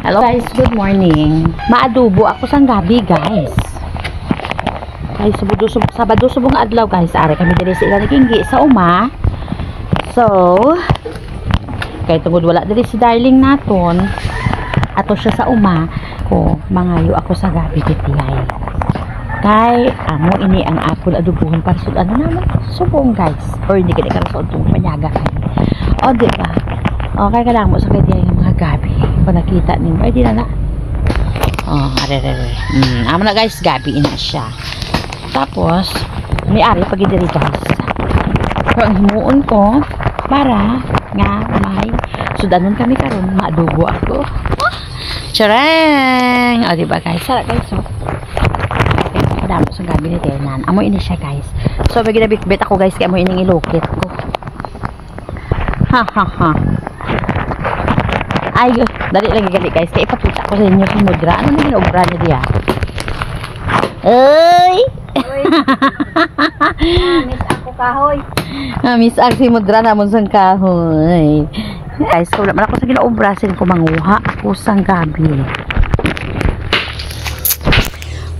Hello guys, good morning. Maadubo ako sang gabi guys. Ay Sabado subong adlaw guys. Ari kami diri sa ilang kinggi sa uma. So, kay tungod wala diri si darling naton. Ato siya sa uma ko mangayo ako sa gabi ditiyay. Kay amo ini ang apple adubuhon para sud ano naman subong guys. Or hindi kini karasod tong panyaga kay. O diba? Okay ka lang mo sa kay ng mga gabi. Kung nakita ninyo, ay di na. Oh, are. Amo na guys, gabi ina siya. Tapos, may ari pag diri guys. So, ang himuon ko, para nga may sudanon kami karon maadubo ako. Charang! O, diba guys? Sarap guys, so. Okay, madamo sa gabi ni Tenan. Amo ini siya guys. So, may ginabit-bit ako guys, kaya amo ining ilokit ko. Ha. Ay, dali lagi gali guys. Kaya ipakita ko sa inyo si Mudra. Ano na ginobra niya diya? Ay! Miss ako kahoy. Miss ako si Mudra namon sang kahoy. Guys, kung naman ako sa ginaobra, sin ko manguha ako sang gabi.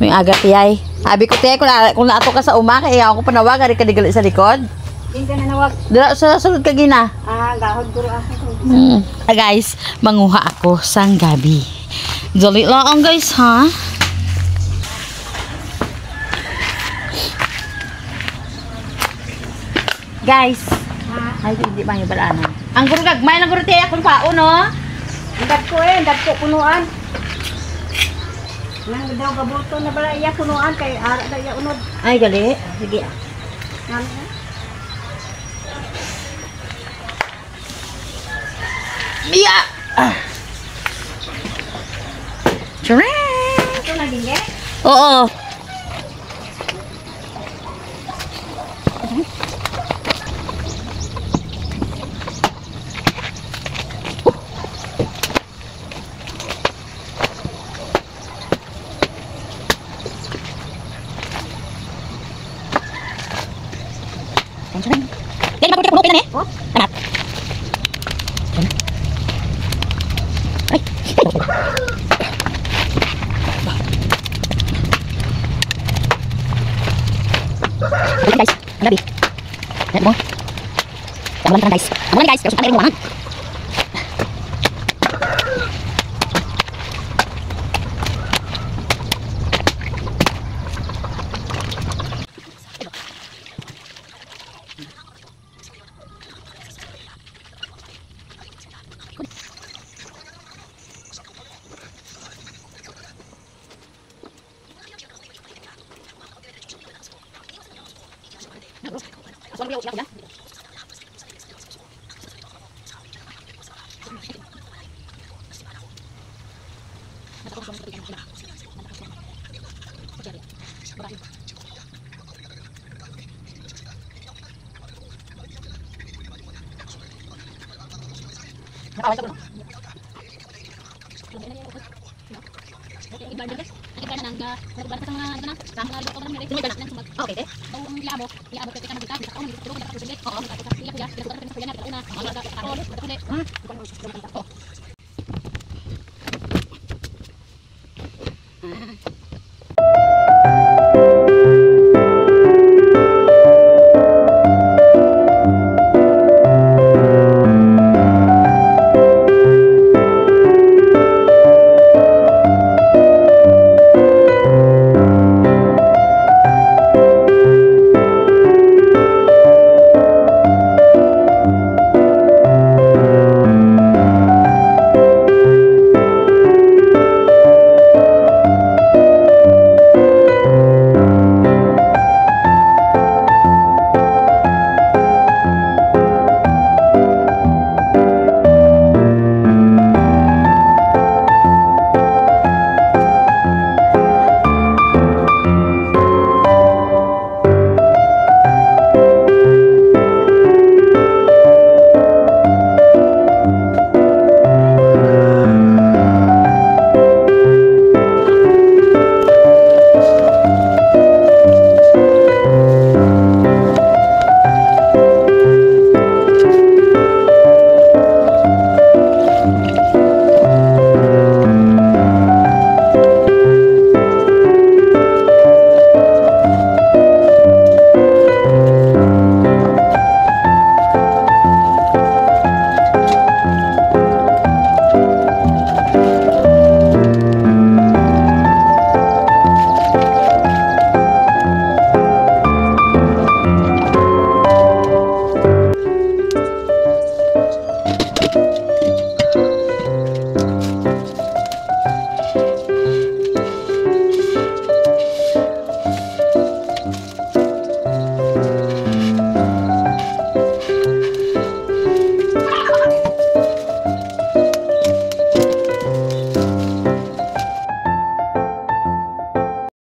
May agat yay. Abi ko tiyay, kung naato ka sa uma, kaya ako panawag, hari ka digali sa likod. Hindi ka na nawag. Dira sa sulod ka gina. Gahod ko ako. Guys, manguha ako sang gabi. Dali lang guys, ha? Guys, ay hindi ba yung balana? Ang guro gagmay lang guro tiya kung pao, no? Ang dagko punuan. Nang daw gabuto na bala iya punuan kay ara da iya unod. Ay, gali. Sige. Iya. Charang! Ito na ginge? Oo. Jadi mag puno kita nih. Oh, Anak. Ay. Guys, gabi. Lihat mo. Aman guys. Aman guys, terus ada yang ruangan.